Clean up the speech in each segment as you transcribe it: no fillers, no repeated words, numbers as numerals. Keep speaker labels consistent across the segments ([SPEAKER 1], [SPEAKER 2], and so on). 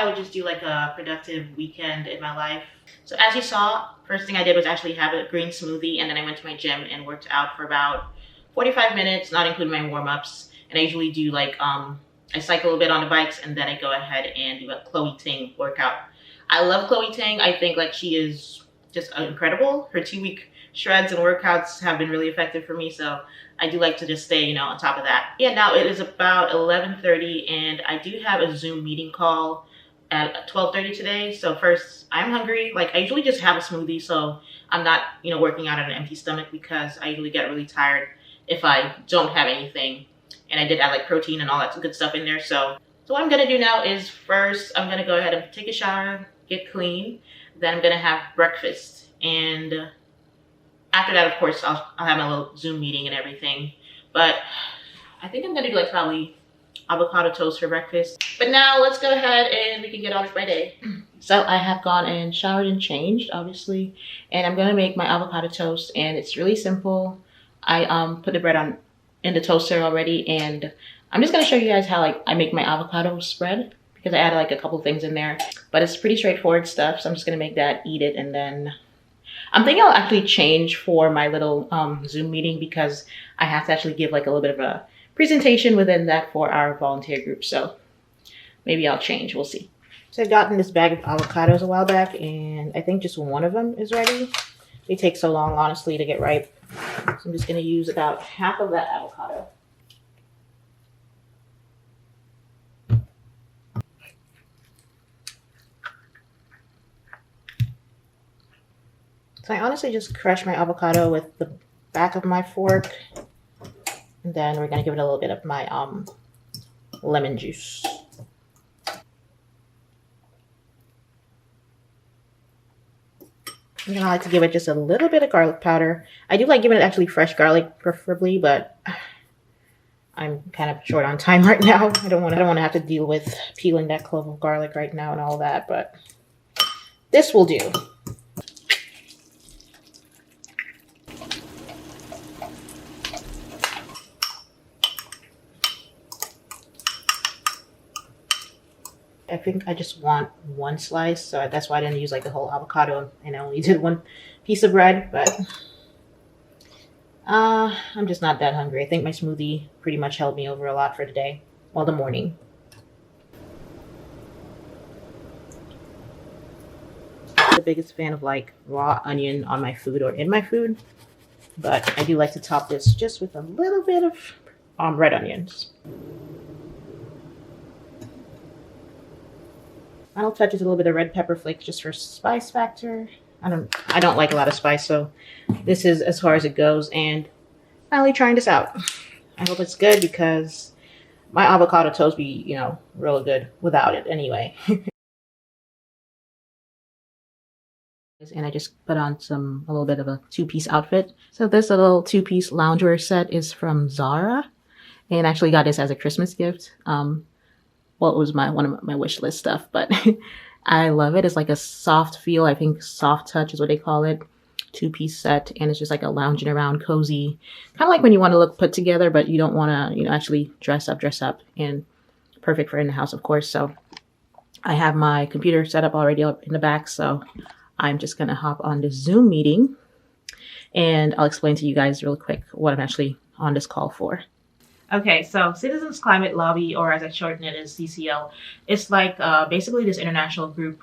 [SPEAKER 1] I would just do like a productive weekend in my life. So as you saw, first thing I did was actually have a green smoothie, and then I went to my gym and worked out for about 45 minutes, not including my warm-ups. And I usually do like, I cycle a bit on the bikes, and then I go ahead and do a Chloe Ting workout. I love Chloe Ting. I think like she is just incredible. Her 2-week shreds and workouts have been really effective for me. So I do like to just stay, on top of that. Yeah, now it is about 11:30 and I do have a Zoom meeting call at 12:30 today. So first, I'm hungry. Like I usually just have a smoothie so I'm not, working out on an empty stomach, because I usually get really tired if I don't have anything. And I did add like protein and all that good stuff in there. So what I'm gonna do now is first, I'm gonna go ahead and take a shower, get clean. Then I'm gonna have breakfast. And after that, of course, I'll have my little Zoom meeting and everything. But I think I'm gonna do like probably avocado toast for breakfast. But now let's go ahead and we can get on with my day. So I have gone and showered and changed, obviously. And I'm gonna make my avocado toast, and it's really simple. I put the bread in the toaster already, and I'm just gonna show you guys how like I make my avocado spread, because I added like a couple things in there. But it's pretty straightforward stuff, so I'm just gonna make that, eat it, and then I'm thinking I'll actually change for my little Zoom meeting, because I have to actually give like a little bit of a presentation within that for our volunteer group. So maybe I'll change, we'll see. So I've gotten this bag of avocados a while back, and I think just one of them is ready. They take so long, honestly, to get ripe. So I'm just gonna use about half of that avocado. So I honestly just crush my avocado with the back of my fork. And then we're gonna give it a little bit of my lemon juice. I'm gonna like to give it just a little bit of garlic powder. I do like giving it actually fresh garlic, preferably, but I'm kind of short on time right now. I don't want to have to deal with peeling that clove of garlic right now and all that, but this will do. I think I just want one slice, so that's why I didn't use like the whole avocado, and I only did one piece of bread. But I'm just not that hungry. I think my smoothie pretty much held me over a lot for today, well, the morning. I'm the biggest fan of like raw onion on my food or in my food, but I do like to top this just with a little bit of red onions. Final touch is a little bit of red pepper flakes just for spice factor. I don't like a lot of spice, so this is as far as it goes. And finally trying this out. I hope it's good, because my avocado toast be, real good without it anyway. And I just put on a little bit of a 2-piece outfit. So this little 2-piece loungewear set is from Zara, and I actually got this as a Christmas gift. Well, it was one of my wish list stuff, but I love it. It's like a soft feel. I think soft touch is what they call it. 2-piece set, and it's just like a lounging around cozy, kind of like when you want to look put together, but you don't want to, actually dress up, and perfect for in the house, of course. So I have my computer set up already up in the back, so I'm just going to hop on the Zoom meeting, and I'll explain to you guys real quick what I'm actually on this call for. Okay, so Citizens Climate Lobby, or as I shorten it as CCL, it's like basically this international group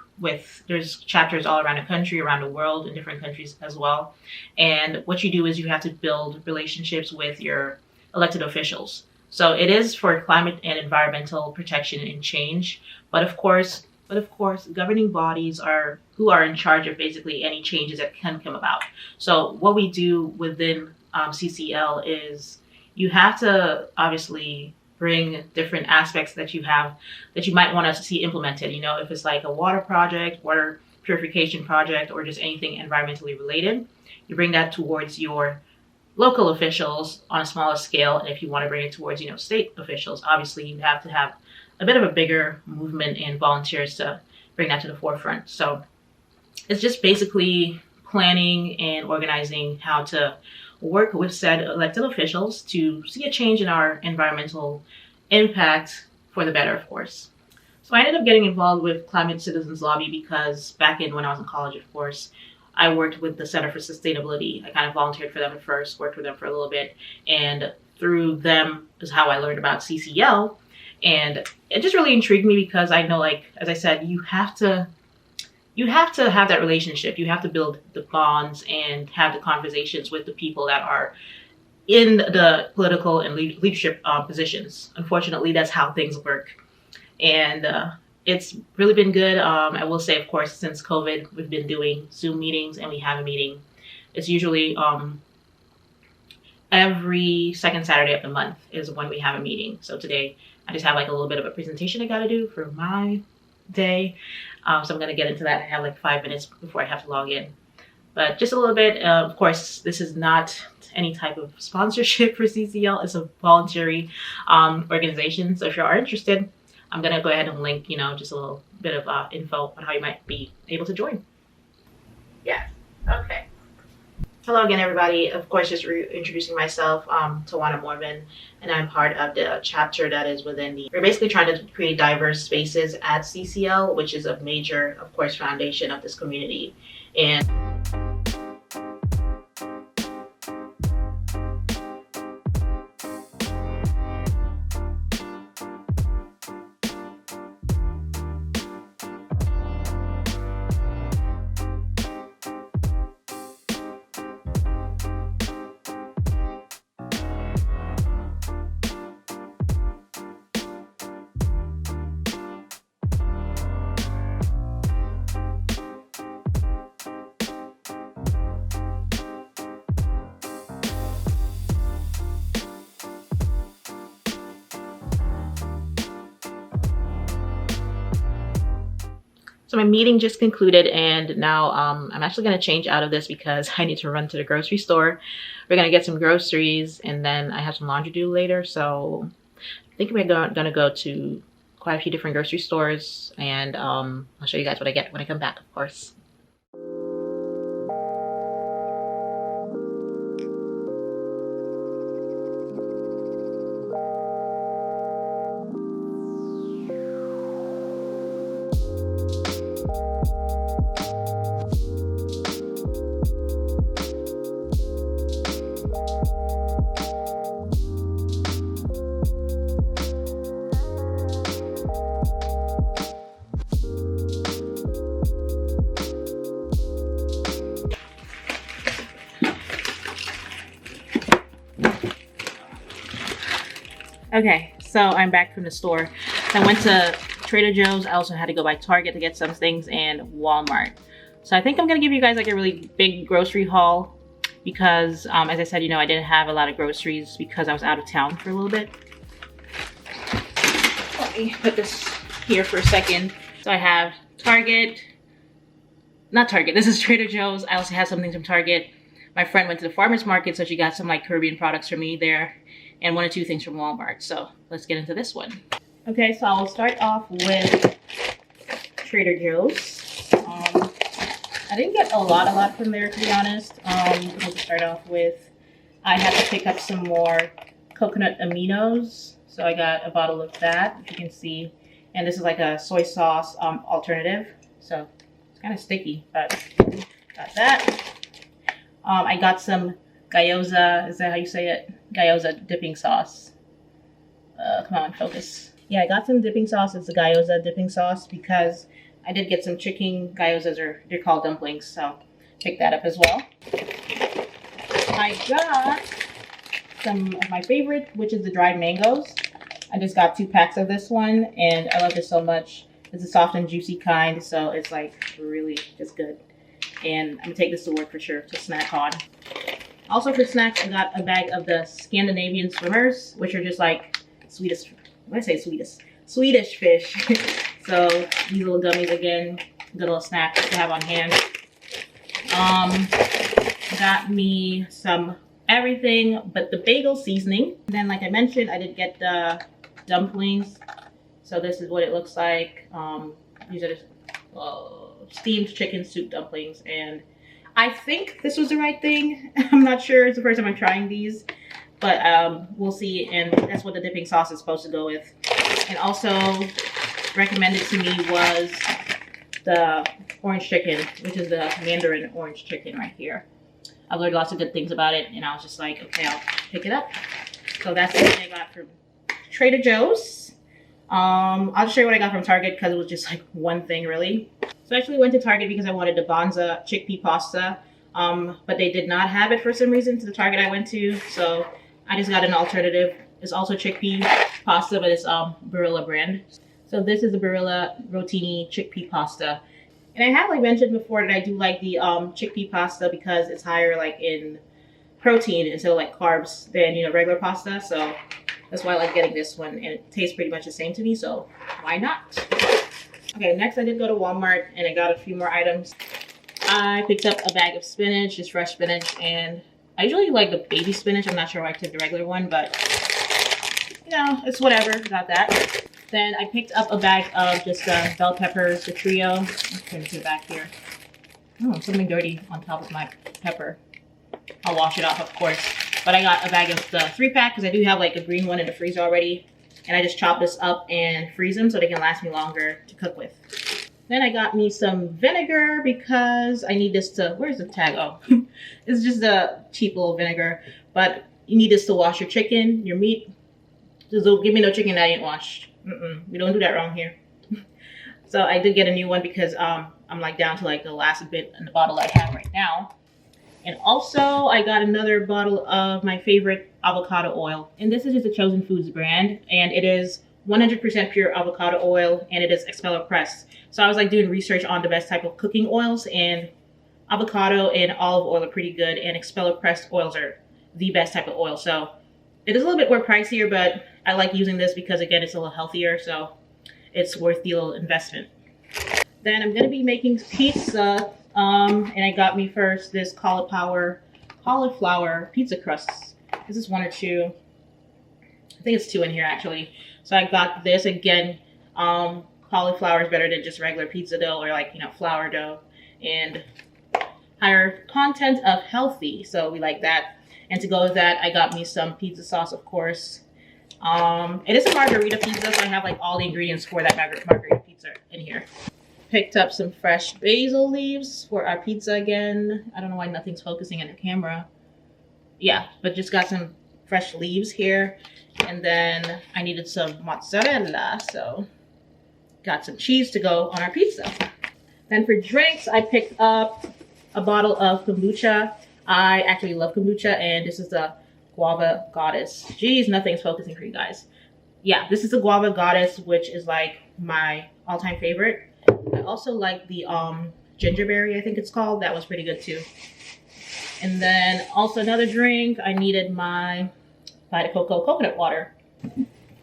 [SPEAKER 1] there's chapters all around the country, around the world, in different countries as well. And what you do is you have to build relationships with your elected officials. So it is for climate and environmental protection and change. But of course, governing bodies are who are in charge of basically any changes that can come about. So what we do within CCL is you have to obviously bring different aspects that you might want to see implemented. If it's like a water project, water purification project, or just anything environmentally related, you bring that towards your local officials on a smaller scale. And if you want to bring it towards, state officials, obviously you have to have a bit of a bigger movement and volunteers to bring that to the forefront. So it's just basically planning and organizing how to work with said elected officials to see a change in our environmental impact for the better, of course. So I ended up getting involved with Climate Citizens Lobby because back in when I was in college, of course, I worked with the Center for Sustainability. I kind of volunteered for them at first, worked with them for a little bit, and through them is how I learned about CCL. And it just really intrigued me because I know, like, as I said, you have to have that relationship. You have to build the bonds and have the conversations with the people that are in the political and leadership positions. Unfortunately, that's how things work. And it's really been good. I will say, of course, since COVID, we've been doing Zoom meetings, and we have a meeting. It's usually every second Saturday of the month is when we have a meeting. So today I just have like a little bit of a presentation I got to do for my day. So I'm going to get into that. I have like 5 minutes before I have to log in. But just a little bit, of course, this is not any type of sponsorship for CCL. It's a voluntary organization. So if you are interested, I'm going to go ahead and link, just a little bit of info on how you might be able to join. Yeah. Okay. Hello again, everybody. Of course, just reintroducing myself, Tawana Morvan, and I'm part of the chapter that is within we're basically trying to create diverse spaces at CCL, which is a major, of course, foundation of this community. And so my meeting just concluded, and now I'm actually going to change out of this because I need to run to the grocery store. We're going to get some groceries, and then I have some laundry to do later. So I think we're going to go to quite a few different grocery stores, and I'll show you guys what I get when I come back, of course. Okay, so I'm back from the store. So I went to Trader Joe's. I also had to go by Target to get some things, and Walmart. So I think I'm gonna give you guys like a really big grocery haul because as I said, I didn't have a lot of groceries because I was out of town for a little bit. Let me put this here for a second. So I have Target, not Target, this is Trader Joe's. I also have some things from Target. My friend went to the farmer's market, so she got some like Caribbean products for me there, and 1 or 2 things from Walmart. So let's get into this one. Okay, so I'll start off with Trader Joe's. I didn't get a lot from there, to be honest. To start off with, I had to pick up some more coconut aminos. So I got a bottle of that, if you can see. And this is like a soy sauce alternative. So it's kind of sticky, but got that. I got some gyoza, is that how you say it? Gyoza dipping sauce. Come on, focus. Yeah, I got some dipping sauce. It's a gyoza dipping sauce because I did get some chicken gyozas, or they're called dumplings, so pick that up as well. I got some of my favorite, which is the dried mangoes. I just got 2 packs of this one, and I love this so much. It's a soft and juicy kind, so it's like really just good. And I'm gonna take this to work for sure to snack on. Also for snacks, I got a bag of the Scandinavian swimmers, which are just like Swedish fish. So these little gummies, again, good little snack to have on hand. Got me some everything but the bagel seasoning. And then, like I mentioned, I did get the dumplings. So this is what it looks like. These are just steamed chicken soup dumplings, and I think this was the right thing. I'm not sure. It's the first time I'm trying these, but we'll see. And that's what the dipping sauce is supposed to go with. And also recommended to me was the orange chicken, which is the Mandarin orange chicken right here. I've learned lots of good things about it, and I was just like, okay, I'll pick it up. So that's what I got from Trader Joe's. I'll just show you what I got from Target because it was just like one thing really. So I actually went to Target because I wanted the Banza chickpea pasta, but they did not have it for some reason to the Target I went to. So I just got an alternative. It's also chickpea pasta, but it's Barilla brand. So this is the Barilla Rotini chickpea pasta. And I have like mentioned before that I do like the chickpea pasta because it's higher like in protein instead of like carbs than, you know, regular pasta. So that's why I like getting this one, and it tastes pretty much the same to me, so why not? Okay, next I did go to Walmart and I got a few more items. I picked up a bag of spinach, just fresh spinach, and I usually like the baby spinach. I'm not sure why I took the regular one, but you know, it's whatever, got that. Then I picked up a bag of just bell peppers, the trio. Let's turn it back here. Oh, something dirty on top of my pepper. I'll wash it off, of course. But I got a bag of the 3-pack because I do have like a green one in the freezer already. And I just chop this up and freeze them so they can last me longer to cook with. Then I got me some vinegar because I need this to, where's the tag? Oh, it's just a cheap little vinegar. But you need this to wash your chicken, your meat. Just don't give me no chicken that ain't washed. We don't do that wrong here. So I did get a new one because I'm like down to like the last bit in the bottle I have right now. And also I got another bottle of my favorite avocado oil. And this is just a Chosen Foods brand. And it is 100% pure avocado oil, and it is expeller pressed. So I was like doing research on the best type of cooking oils, and avocado and olive oil are pretty good, and expeller pressed oils are the best type of oil. So it is a little bit more pricier, but I like using this because again, it's a little healthier. So it's worth the little investment. Then I'm gonna be making pizza. And I got me first this cauliflower pizza crusts. This is 1 or 2. I think it's 2 in here actually. So I got this again. Cauliflower is better than just regular pizza dough or like, you know, flour dough, and higher content of healthy. So we like that. And to go with that, I got me some pizza sauce, of course. It is a margarita pizza, so I have like all the ingredients for that margarita pizza in here. Picked up some fresh basil leaves for our pizza again. I don't know why nothing's focusing on the camera. Yeah, but just got some fresh leaves here. And then I needed some mozzarella, so got some cheese to go on our pizza. Then for drinks, I picked up a bottle of kombucha. I actually love kombucha, and this is the Guava Goddess. Jeez, nothing's focusing for you guys. Yeah, this is the Guava Goddess, which is like my all-time favorite. I also like the gingerberry, I think it's called. That was pretty good too. And then also another drink, I needed my Vita Coco coconut water.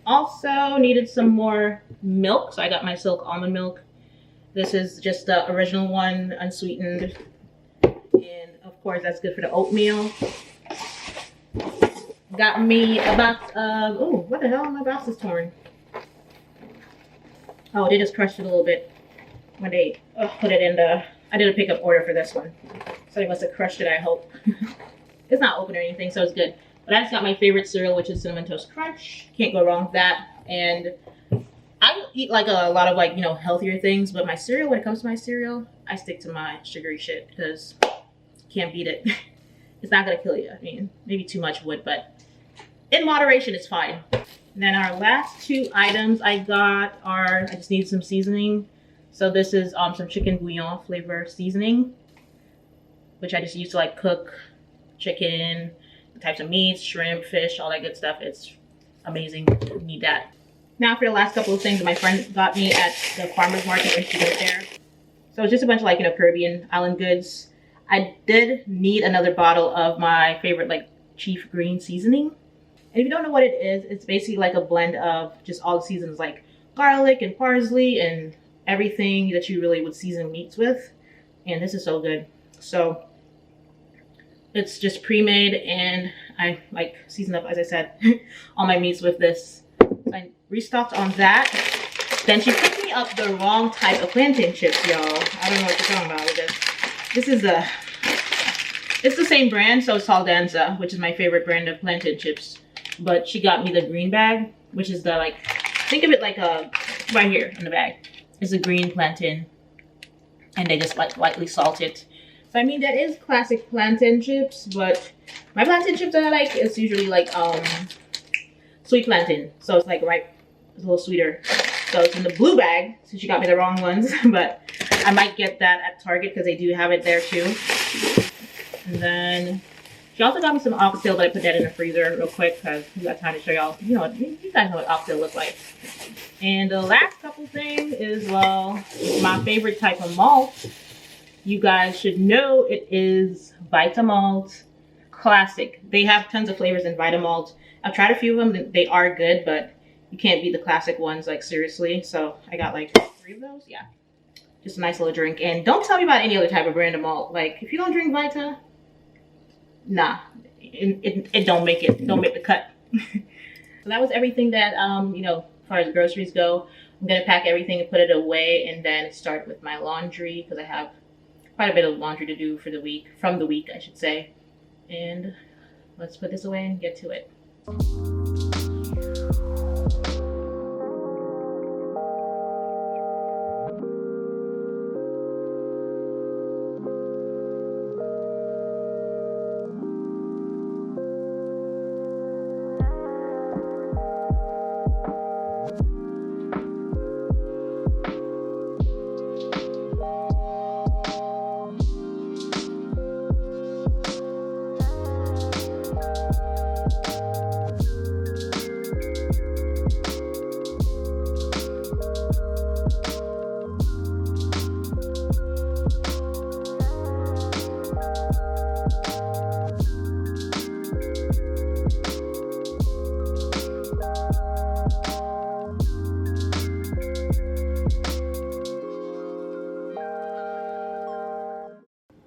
[SPEAKER 1] Also needed some more milk, so I got my Silk almond milk. This is just the original one, unsweetened. And of course, that's good for the oatmeal. Got me a box of, oh, what the hell? My box is torn. Oh, they just crushed it a little bit when they put it in the, I did a pickup order for this one. So they must have crushed it, I hope. It's not open or anything, so it's good. But I just got my favorite cereal, which is Cinnamon Toast Crunch. Can't go wrong with that. And I eat like a lot of like, you know, healthier things, but my cereal, when it comes to my cereal, I stick to my sugary shit because can't beat it. It's not gonna kill you. I mean, maybe too much would, but in moderation, it's fine. And then our last 2 items I got are, I just need some seasoning. So this is some chicken bouillon flavor seasoning, which I just use to like cook chicken, types of meats, shrimp, fish, all that good stuff. It's amazing. You need that. Now for the last couple of things that my friend got me at the farmer's market when she went there. So it's just a bunch of like, you know, Caribbean island goods. I did need another bottle of my favorite like Chief Green seasoning. And if you don't know what it is, it's basically like a blend of just all the seasons like garlic and parsley and everything that you really would season meats with. And this is so good. So it's just pre-made, and I like season up, as I said, all my meats with this. So I restocked on that. Then she picked me up the wrong type of plantain chips, y'all. I don't know what you're talking about with this. This is it's the same brand, so it's Saldanza, which is my favorite brand of plantain chips. But she got me the green bag, which is the like, think of it like a right here in the bag. It's a green plantain, and they just lightly salt it. So I mean, that is classic plantain chips, but my plantain chips that I like is usually like sweet plantain. So it's like ripe, it's a little sweeter. So it's in the blue bag, since she got me the wrong ones, but I might get that at Target because they do have it there too. And then she also got me some oxtail, but I put that in the freezer real quick because we got time to show y'all. You know, you guys know what oxtail looks like. And the last couple things is, well, my favorite type of malt. You guys should know it is Vitamalt Classic. They have tons of flavors in Vitamalt. I've tried a few of them. They are good, but you can't beat the classic ones, like seriously. So I got like 3 of those. Yeah. Just a nice little drink. And don't tell me about any other type of brand of malt. Like, if you don't drink Vita, nah, it don't make the cut. So that was everything that you know, as far as groceries go. I'm gonna pack everything and put it away, and then start with my laundry because I have quite a bit of laundry to do for the week, from the week I should say. And let's put this away and get to it.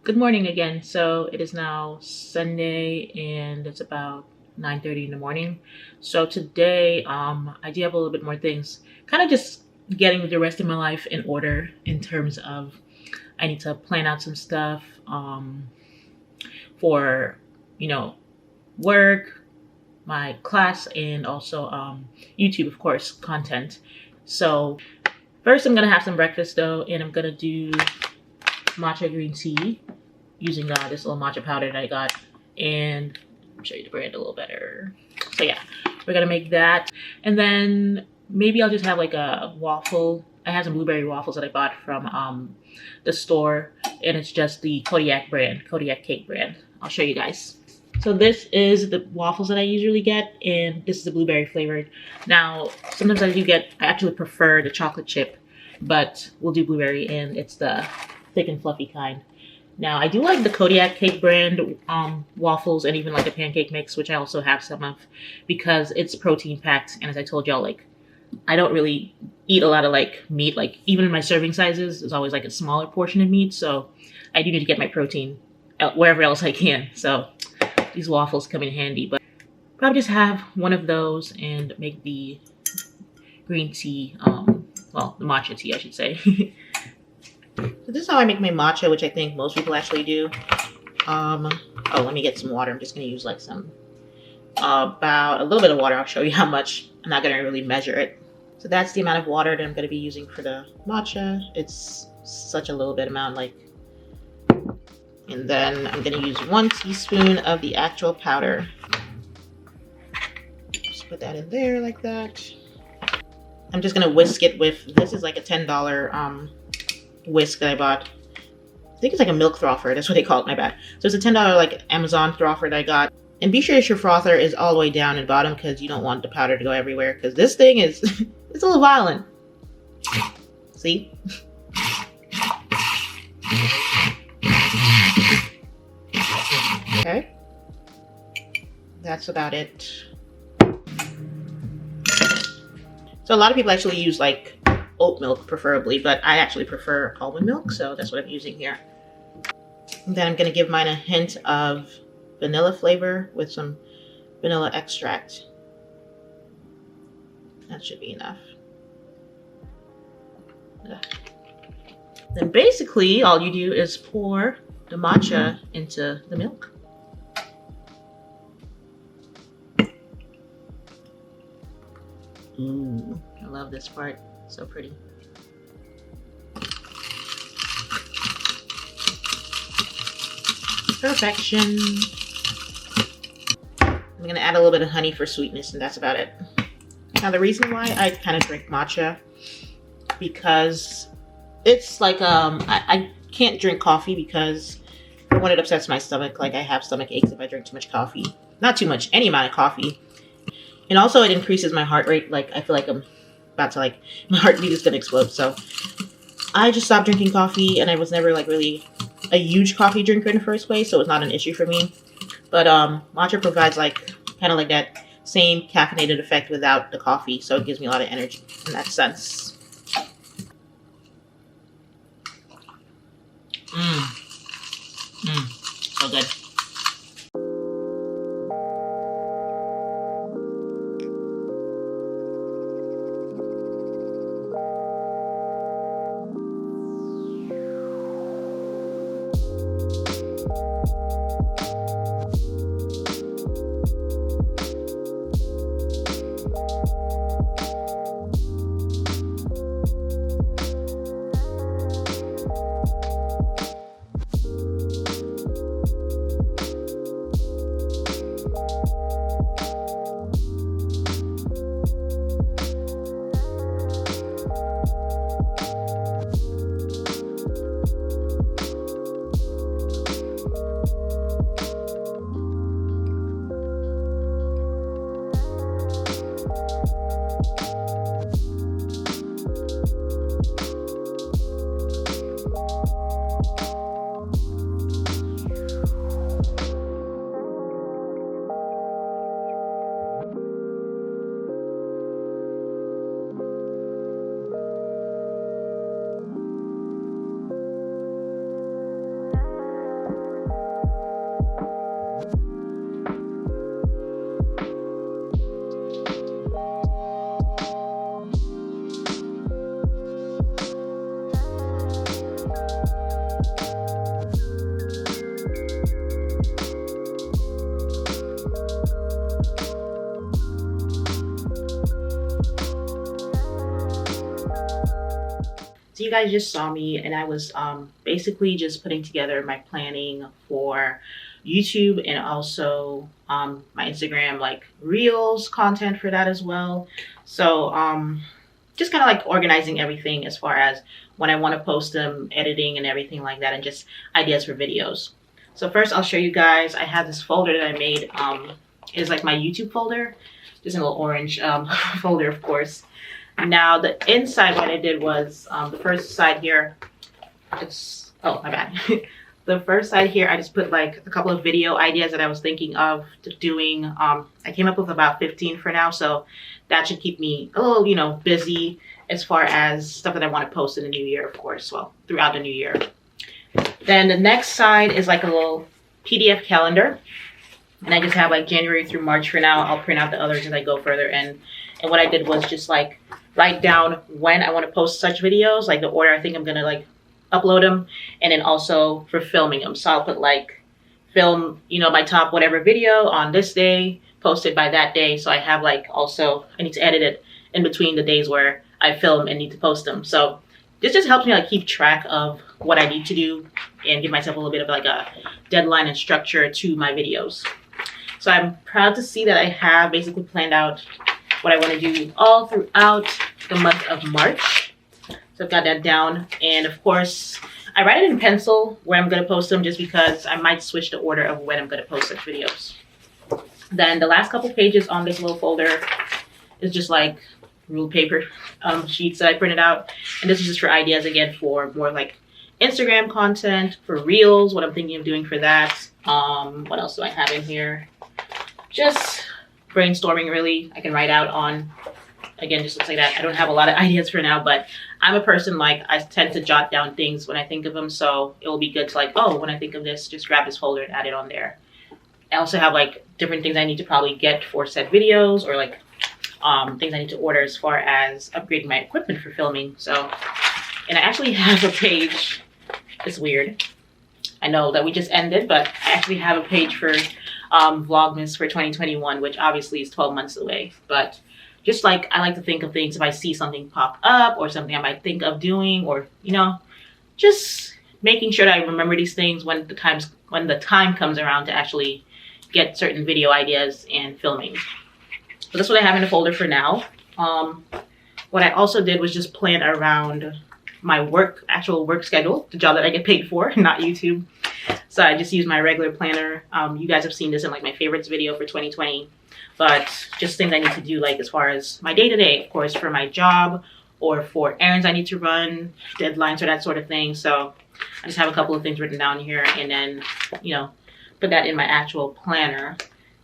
[SPEAKER 1] Good morning again. So it is now Sunday and it's about 9:30 in the morning. So today I do have a little bit more things, kind of just getting the rest of my life in order in terms of I need to plan out some stuff for, you know, work, my class, and also YouTube, of course, content. So first I'm gonna have some breakfast though, and I'm gonna do matcha green tea using this little matcha powder that I got, and I'll show you the brand a little better. So yeah, we're gonna make that, and then maybe I'll just have like a waffle. I have some blueberry waffles that I bought from the store, and it's just the Kodiak brand, Kodiak cake brand. I'll show you guys. So this is the waffles that I usually get, and this is the blueberry flavored. Now sometimes I actually prefer the chocolate chip, but we'll do blueberry, and it's the thick and fluffy kind. Now, I do like the Kodiak cake brand waffles, and even like the pancake mix, which I also have some of, because it's protein packed. And as I told y'all, like, I don't really eat a lot of like meat. Like, even in my serving sizes, there's always like a smaller portion of meat. So I do need to get my protein wherever else I can. So these waffles come in handy. But probably just have one of those and make the green tea, well, the matcha tea, I should say. So this is how I make my matcha, which I think most people actually do. Oh, let me get some water. I'm just going to use like some, about a little bit of water. I'll show you how much. I'm not going to really measure it. So that's the amount of water that I'm going to be using for the matcha. It's such a little bit amount, like. And then I'm going to use 1 teaspoon of the actual powder. Just put that in there like that. I'm just going to whisk it with, this is like a $10 whisk that I bought. I think it's like a milk frother. That's what they call it. My bad. So it's a $10 like Amazon frother that I got. And be sure that your frother is all the way down and bottom because you don't want the powder to go everywhere. Because this thing is, it's a little violent. See? Okay. That's about it. So a lot of people actually use like oat milk preferably, but I actually prefer almond milk, so that's what I'm using here. And then I'm going to give mine a hint of vanilla flavor with some vanilla extract. That should be enough. Yeah. Then basically all you do is pour the matcha into the milk. Ooh, I love this part. So pretty. Perfection. I'm gonna add a little bit of honey for sweetness, and that's about it. Now the reason why I kind of drink matcha, because it's like I can't drink coffee because when it upsets my stomach, like I have stomach aches if I drink too much coffee. Not too much, any amount of coffee. And also it increases my heart rate. Like I feel like I'm about to my heartbeat is gonna explode. So I just stopped drinking coffee, and I was never like really a huge coffee drinker in the first place, so it's not an issue for me. But matcha provides like kind of like that same caffeinated effect without the coffee, so it gives me a lot of energy in that sense. So good. So you guys just saw me, and I was basically just putting together my planning for YouTube and also my Instagram, like Reels content for that as well. So just kind of like organizing everything as far as when I want to post them, editing and everything like that, and just ideas for videos. So first I'll show you guys, I have this folder that I made. Is like my YouTube folder, just a little orange folder, of course. Now the inside, what I did was the first side here, oh my bad. The first side here, I just put like a couple of video ideas that I was thinking of doing. I came up with about 15 for now, so that should keep me a little, you know, busy as far as stuff that I want to post in the new year, of course, well, throughout the new year. Then the next side is like a little PDF calendar, and I just have like January through March for now. I'll print out the others as I go further, and what I did was just like write down when I want to post such videos, like the order I think I'm gonna like upload them, and then also for filming them. So I'll put like film, you know, my top whatever video on this day, posted by that day. So I have like also, I need to edit it in between the days where I film and need to post them. So this just helps me like keep track of what I need to do and give myself a little bit of like a deadline and structure to my videos. So I'm proud to see that I have basically planned out what I want to do all throughout the month of March. So I've got that down, and of course I write it in pencil where I'm going to post them, just because I might switch the order of when I'm going to post such videos. Then the last couple pages on this little folder is just like ruled paper sheets that I printed out, and this is just for ideas again for more like Instagram content, for Reels, what I'm thinking of doing for that. What else do I have in here? Just brainstorming, really. I can write out on, again, just looks like that. I don't have a lot of ideas for now, but I'm a person like I tend to jot down things when I think of them, so it will be good to like, oh, when I think of this, just grab this folder and add it on there. I also have like different things I need to probably get for said videos, or like things I need to order as far as upgrading my equipment for filming. So, and I actually have a page. It's weird, I know that we just ended, but I actually have a page for Vlogmas for 2021, which obviously is 12 months away, but just like I like to think of things if I see something pop up or something I might think of doing, or just making sure that I remember these things when the time comes around to actually get certain video ideas and filming. So that's what I have in the folder for now. What I also did was just plan around my actual work schedule, the job that I get paid for, not YouTube. So I just use my regular planner. You guys have seen this in like my favorites video for 2020, but just things I need to do, like as far as my day-to-day, of course, for my job or for errands I need to run, deadlines or that sort of thing. So I just have a couple of things written down here, and then, put that in my actual planner.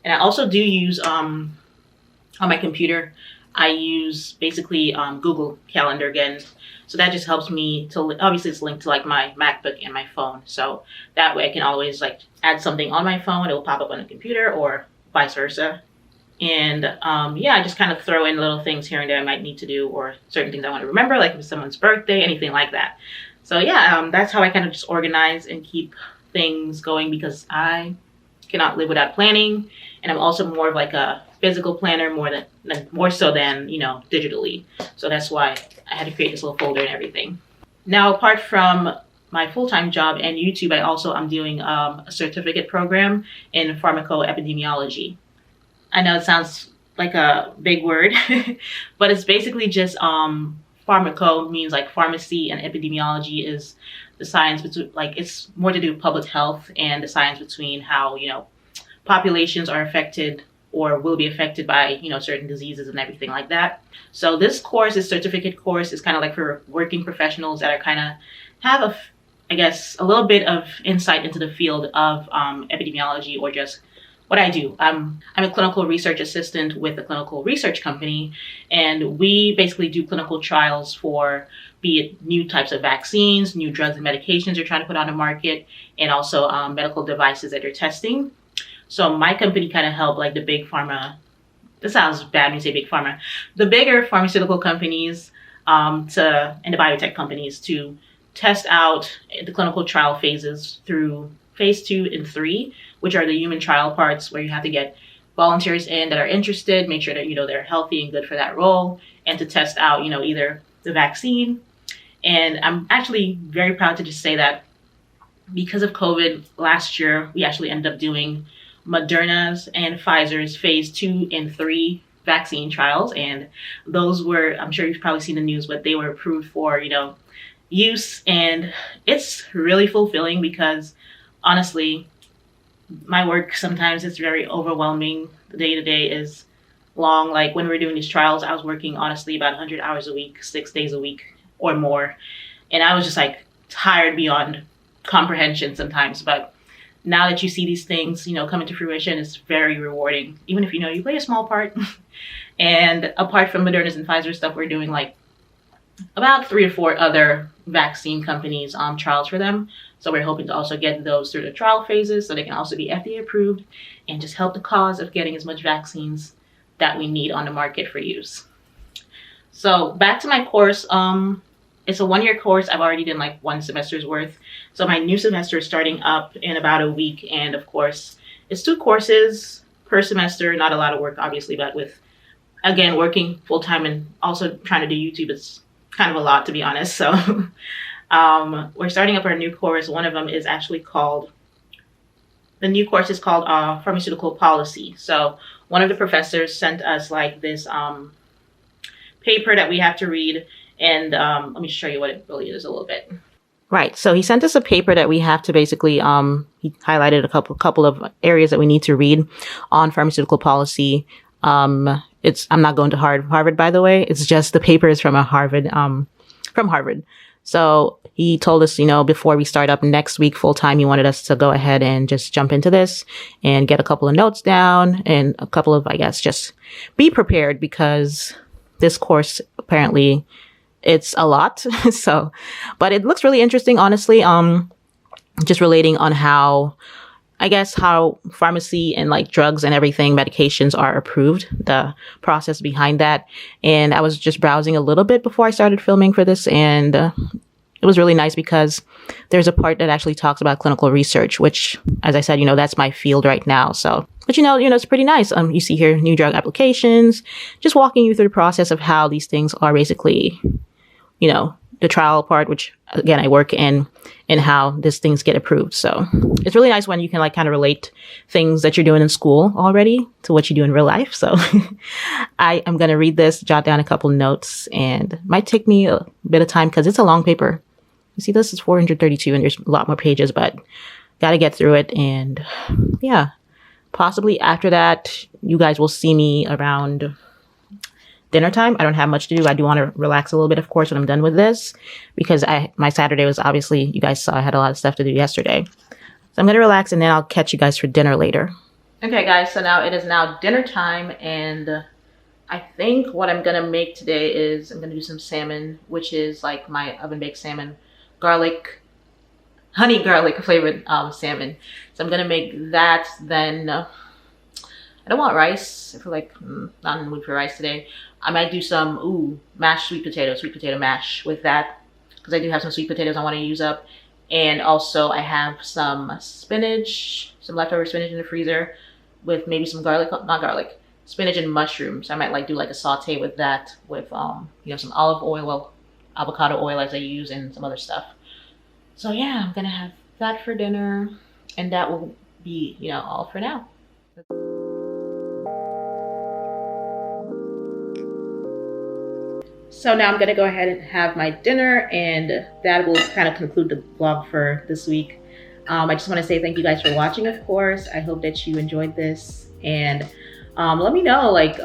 [SPEAKER 1] And I also do use, on my computer, I use basically Google Calendar again. So that just helps me to, obviously it's linked to like my MacBook and my phone. So that way I can always like add something on my phone, it will pop up on the computer, or vice versa. And yeah, I just kind of throw in little things here and there I might need to do, or certain things I want to remember, like if it's someone's birthday, anything like that. So yeah, that's how I kind of just organize and keep things going, because I cannot live without planning. And I'm also more of like a physical planner more so than digitally. So that's why I had to create this little folder and everything. Now, apart from my full-time job and YouTube, I'm doing a certificate program in pharmacoepidemiology. I know it sounds like a big word, but it's basically just pharmaco means like pharmacy, and epidemiology is the science between, like, it's more to do with public health and the science between how populations are affected or will be affected by certain diseases and everything like that. So this course, this certificate course, is kind of like for working professionals that are kind of have I guess a little bit of insight into the field of epidemiology, or just what I do. I'm a clinical research assistant with a clinical research company, and we basically do clinical trials for, be it new types of vaccines, new drugs and medications you're trying to put on the market, and also medical devices that you're testing. So my company kind of helped like the big pharma, this sounds bad when you say big pharma, the bigger pharmaceutical companies and the biotech companies to test out the clinical trial phases through phase 2 and 3, which are the human trial parts, where you have to get volunteers in that are interested, make sure that they're healthy and good for that role, and to test out either the vaccine. And I'm actually very proud to just say that because of COVID last year, we actually ended up doing Moderna's and Pfizer's phase 2 and 3 vaccine trials, and those were, I'm sure you've probably seen the news, but they were approved for use. And it's really fulfilling, because honestly, my work sometimes is very overwhelming. The day-to-day is long. Like when we were doing these trials, I was working honestly about 100 hours a week, 6 days a week or more, and I was just like tired beyond comprehension sometimes. But now that you see these things come into fruition, it's very rewarding, even if you play a small part. And apart from Moderna's and Pfizer stuff, we're doing like about 3 or 4 other vaccine companies trials for them. So we're hoping to also get those through the trial phases, so they can also be FDA approved and just help the cause of getting as much vaccines that we need on the market for use. So back to my course. It's a 1-year course. I've already done like 1 semester's worth. So my new semester is starting up in about a week. And of course, it's 2 courses per semester. Not a lot of work, obviously, but with, again, working full-time and also trying to do YouTube, it's kind of a lot, to be honest. So we're starting up our new course. One of them is actually called, the new course is called Pharmaceutical Policy. So one of the professors sent us like this paper that we have to read. And let me show you what it really is a little bit. Right. So he sent us a paper that we have to basically, he highlighted a couple of areas that we need to read on pharmaceutical policy. I'm not going to Harvard, by the way. It's just the paper is from Harvard. So he told us, before we start up next week full time, he wanted us to go ahead and just jump into this and get a couple of notes down and a couple of, I guess, just be prepared, because this course apparently it's a lot. So, but it looks really interesting, honestly. Just relating on how pharmacy and like drugs and everything, medications are approved, the process behind that. And I was just browsing a little bit before I started filming for this, and it was really nice because there's a part that actually talks about clinical research, which, as I said, that's my field right now. So But it's pretty nice. You see here new drug applications, just walking you through the process of how these things are basically, the trial part, which again I work in, and how these things get approved. So it's really nice when you can like kind of relate things that you're doing in school already to what you do in real life. So I am going to read this, jot down a couple notes, and might take me a bit of time because it's a long paper. You see, this is 432 and there's a lot more pages, but got to get through it. And yeah, possibly after that, you guys will see me around dinner time. I don't have much to do. I do want to relax a little bit, of course, when I'm done with this, because my Saturday was obviously, you guys saw I had a lot of stuff to do yesterday. So I'm going to relax and then I'll catch you guys for dinner later. Okay, guys, so now it is now dinner time, and I think what I'm going to make today is I'm going to do some salmon, which is like my oven baked salmon, honey garlic flavored salmon. So I'm going to make that. Then I don't want rice. I feel like not in the mood for rice today. I might do some mashed sweet potato mash with that, because I do have some sweet potatoes I want to use up. And also I have some spinach, some leftover spinach in the freezer with maybe some spinach and mushrooms. I might like do like a saute with that, with some olive oil, avocado oil as I use, and some other stuff. So yeah, I'm gonna have that for dinner, and that will be all for now. So now I'm going to go ahead and have my dinner, and that will kind of conclude the vlog for this week. I just want to say thank you guys for watching, of course. I hope that you enjoyed this, and let me know, let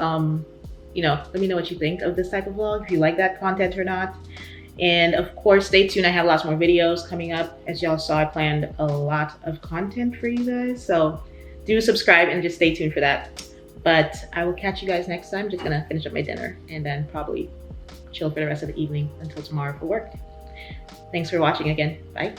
[SPEAKER 1] me know what you think of this type of vlog, if you like that content or not. And of course, stay tuned. I have lots more videos coming up. As y'all saw, I planned a lot of content for you guys. So do subscribe and just stay tuned for that. But I will catch you guys next time. Just going to finish up my dinner and then probably chill for the rest of the evening until tomorrow for work. Thanks for watching again. Bye.